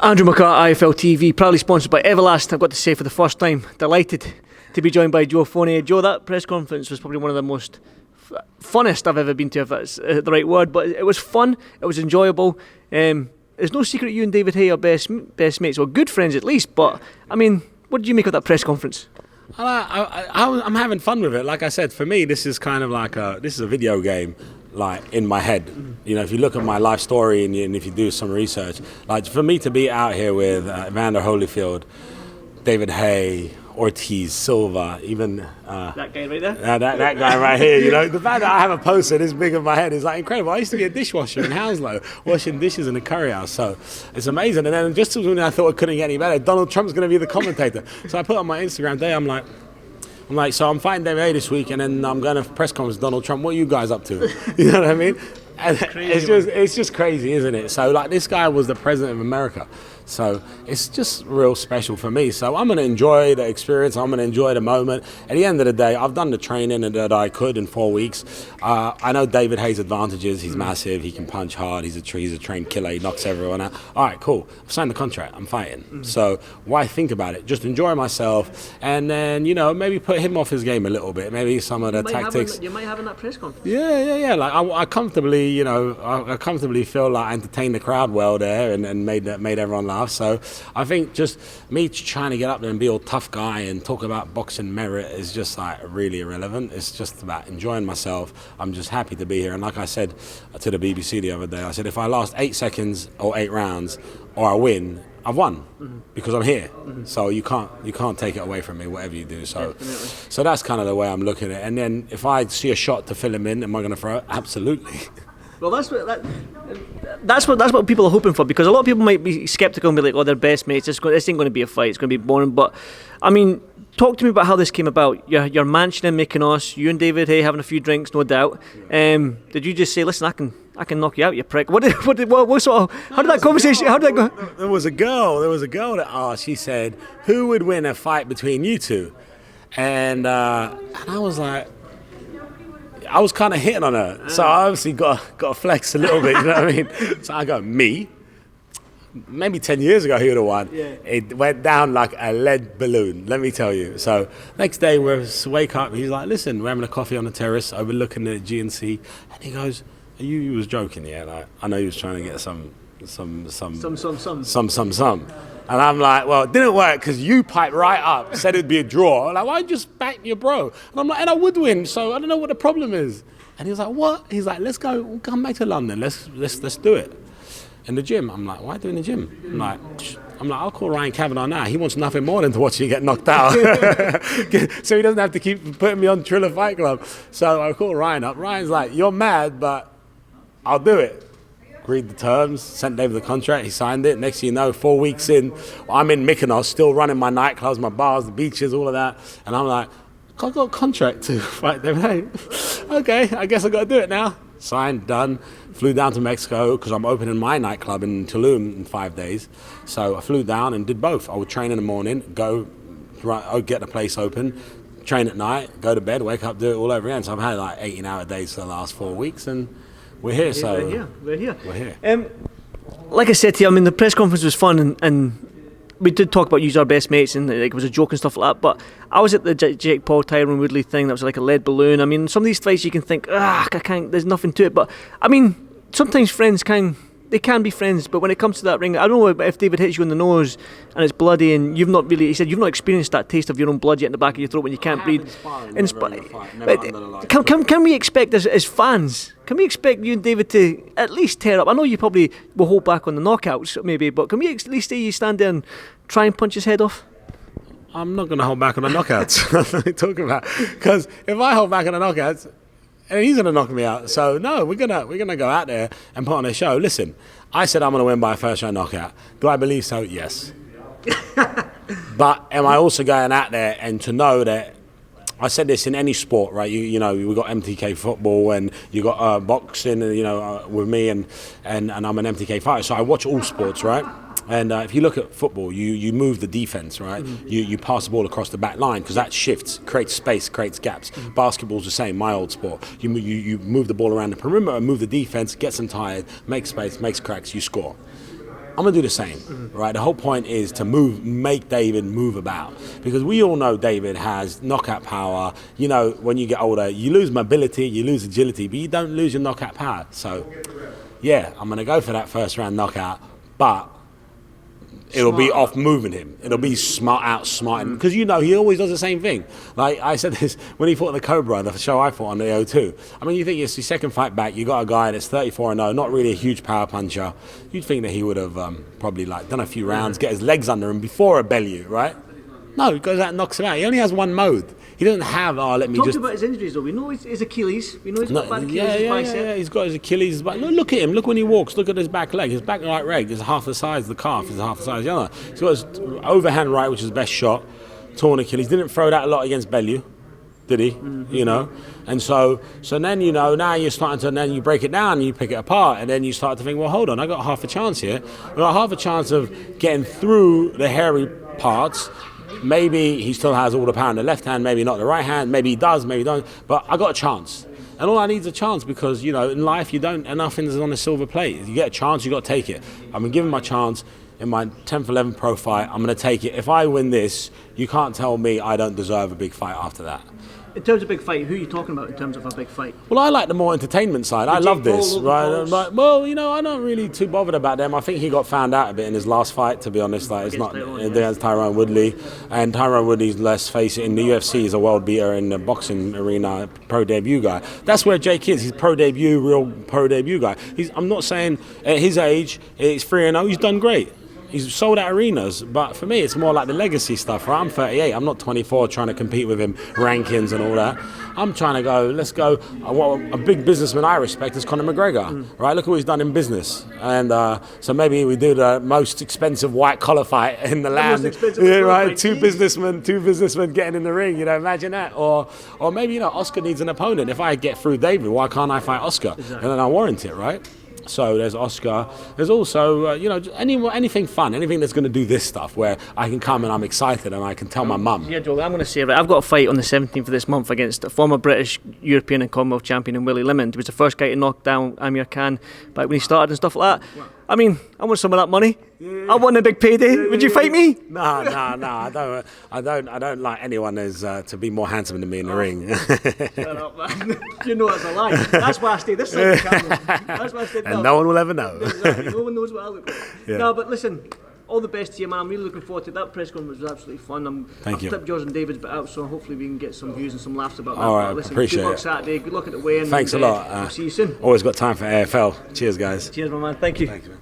Andrew McCART, IFL TV, proudly sponsored by Everlast. I've got to say, for the first time, delighted to be joined by Fournier. Joe, that press conference was probably one of the most funnest I've ever been to, if that's the right word, but it was fun, it was enjoyable. There's no secret you and David Haye are best mates, or good friends at least, but I mean, what did you make of that press conference? I'm having fun with it. Like I said, for me, this is kind of like this is a video game, like in my head. You know, if you look at my life story and if you do some research, like for me to be out here with Evander Holyfield, David Haye, Ortiz, Silva, even that guy right there. That guy right here. You know, the fact that I have a poster this big in my head is like incredible. I used to be a dishwasher in Hounslow, washing dishes in the curry house, so it's amazing. And then just when I thought it couldn't get any better, Donald Trump's going to be the commentator. So I put on my Instagram day, I'm like, so I'm fighting David Haye this week, and then I'm going to press conference with Donald Trump. What are you guys up to? You know what I mean? And it's just crazy, isn't it? So like, this guy was the president of America. So it's just real special for me. So I'm going to enjoy the experience. I'm going to enjoy the moment. At the end of the day, I've done the training that I could in 4 weeks. I know David Haye's advantages. He's massive. He can punch hard. He's a trained killer. He knocks everyone out. All right, cool. I've signed the contract. I'm fighting. So why think about it? Just enjoy myself. And then, you know, maybe put him off his game a little bit. Maybe some of the tactics. You might have in that press conference. Yeah. Like I comfortably, you know, I comfortably feel like I entertained the crowd well there and made everyone laugh. So I think just me trying to get up there and be all tough guy and talk about boxing merit is just like really irrelevant. It's just about enjoying myself. I'm just happy to be here. And like I said to the BBC the other day, I said, if I last 8 seconds or 8 rounds or I win, I've won because I'm here. So you can't take it away from me, whatever you do. So so that's kind of the way I'm looking at it. And then if I see a shot to fill him in, am I going to throw it? Absolutely. Well, that's what people are hoping for, because a lot of people might be sceptical and be like, oh, they're best mates, this ain't going to be a fight, it's going to be boring. But I mean, talk to me about how this came about. Your mansion in Mykonos, you and David Haye having a few drinks, no doubt. Did you just say, listen, I can knock you out, you prick? What sort of, how did that conversation, how did that go? There was a girl that asked, she said, who would win a fight between you two? And I was like, I was kind of hitting on her, so I obviously got to flex a little bit, you know what I mean? So I go, me? Maybe 10 years ago he would have won. Yeah. It went down like a lead balloon, let me tell you. So next day we wake up, he's like, listen, we're having a coffee on the terrace overlooking the GNC, and he goes, he was joking, yeah? Like, I know he was trying to get some. And I'm like, well, it didn't work because you piped right up, said it'd be a draw. I'm like, why just back your bro? And I'm like, and I would win, so I don't know what the problem is. And he was like, what? He's like, let's go, we'll come back to London, let's do it. In the gym. I'm like, why do it in the gym? I'm like, I'll call Ryan Kavanagh now. He wants nothing more than to watch you get knocked out. So he doesn't have to keep putting me on Triller Fight Club. So I call Ryan up. Ryan's like, you're mad, but I'll do it. Agreed the terms, sent David the contract, he signed it. Next thing you know, 4 weeks in, I'm in Mykonos, still running my nightclubs, my bars, the beaches, all of that. And I'm like, I've got a contract to fight David Haye. Okay, I guess I got to do it now. Signed, done. Flew down to Mexico because I'm opening my nightclub in Tulum in 5 days. So I flew down and did both. I would train in the morning, get the place open, train at night, go to bed, wake up, do it all over again. So I've had like 18-hour days for the last 4 weeks, and we're here. So we're here. Like I said to you, I mean, the press conference was fun, and we did talk about use our best mates, and like, it was a joke and stuff like that. But I was at the Jake Paul, Tyron Woodley thing. That was like a lead balloon. I mean, some of these fights you can think, I can't. There's nothing to it. But I mean, sometimes friends can be friends. But when it comes to that ring, I don't know if David hits you in the nose and it's bloody, and you've not really. He said you've not experienced that taste of your own blood yet in the back of your throat when you can't breathe. Can we expect as fans? Can we expect you and David to at least tear up? I know you probably will hold back on the knockouts, maybe, but can we at least see you stand there and try and punch his head off? I'm not going to hold back on the knockouts. What are you talking about? Because if I hold back on the knockouts, and he's going to knock me out. So no, we're gonna go out there and put on a show. Listen, I said I'm going to win by a first round knockout. Do I believe so? Yes. But am I also going out there and to know that I said this in any sport, right? You know, we got MTK football, and you got boxing, with me, and I'm an MTK fighter, so I watch all sports, right? And if you look at football, you move the defense, right? You pass the ball across the back line because that shifts, creates space, creates gaps. Basketball's the same, my old sport. You move the ball around the perimeter, move the defense, gets them tired, makes space, makes cracks, you score. I'm going to do the same, right? The whole point is to make David move about, because we all know David has knockout power. You know, when you get older, you lose mobility, you lose agility, but you don't lose your knockout power. So, yeah, I'm going to go for that first round knockout, but it'll be off moving him. It'll be outsmarting him. Because, you know, he always does the same thing. Like I said this when he fought the Cobra, the show I fought on the O2. I mean, you think it's his second fight back, you got a guy that's 34-0, not really a huge power puncher. You'd think that he would have probably done a few rounds, get his legs under him before a Bellew, right? No, he goes out and knocks him out. He only has one mode. He doesn't have, Talk about his injuries, though. We know his Achilles. We know he's got bad Achilles, his bicep. Yeah, he's got his Achilles. But look at him. Look when he walks. Look at his back leg. His back right leg is half the size. The calf is half the size. Yeah, he's got his overhand right, which is his best shot. Torn Achilles. Didn't throw that a lot against Bellew, did he? You know. And so then, you know, now you're starting to, and then you break it down and you pick it apart, and then you start to think, well, hold on, I got half a chance here. I got half a chance of getting through the hairy parts. Maybe he still has all the power in the left hand, maybe not the right hand, maybe he does, maybe he don't, but I got a chance. And all I need is a chance, because, you know, in life you don't, and nothing's on a silver plate. You get a chance, you got to take it. I've been given my chance in my 10th, 11th pro fight. I'm going to take it. If I win this, you can't tell me I don't deserve a big fight after that. In terms of big fight, who are you talking about in terms of a big fight? Well, I like the more entertainment side. I love this, right? Well, you know, I'm not really too bothered about them. I think he got found out a bit in his last fight, to be honest. Like, it's not against Tyrone Woodley, and Tyrone Woodley's, let's face it, in the UFC, he's a world beater in the boxing arena, pro debut guy. That's where Jake is. He's pro debut, real pro debut guy. I'm not saying at his age, it's 3-0. He's done great. He's sold out arenas, but for me, it's more like the legacy stuff, right? I'm 38, I'm not 24 trying to compete with him, rankings and all that. I'm trying to go, let's go. A big businessman I respect is Conor McGregor, right? Look what he's done in business. And so maybe we do the most expensive white collar fight in the land. Yeah, right? Two businessmen getting in the ring, you know, imagine that. Or maybe, you know, Oscar needs an opponent. If I get through David, why can't I fight Oscar? Exactly. And then I warrant it, right? So there's Oscar. There's also, you know, anything fun, anything that's going to do this stuff where I can come and I'm excited and I can tell my mum. Yeah, Joel, I'm going to say, right, I've got a fight on the 17th of this month against a former British, European and Commonwealth champion in Willie Lemond. He was the first guy to knock down Amir Khan back when he started and stuff like that. I mean, I want some of that money. Yeah. I want a big payday. Would you fight me? No. I don't like anyone as to be more handsome than me in the ring. Shut up, man. You know it's a lie. That's why I stay this side of the camera. That's why I stay. And no one will ever know. Exactly. No one knows what I look like. Yeah. No, but listen. All the best to you, man. I'm really looking forward to it. That press conference was absolutely fun. Thank you. I've clipped yours and David's bit out, so hopefully we can get some views and some laughs about that. All right, listen, appreciate good luck it. Saturday. Good luck at the weigh-in. Thanks a lot. We'll see you soon. Always got time for AFL. Cheers, guys. Cheers, my man. Thank you. Thanks, man.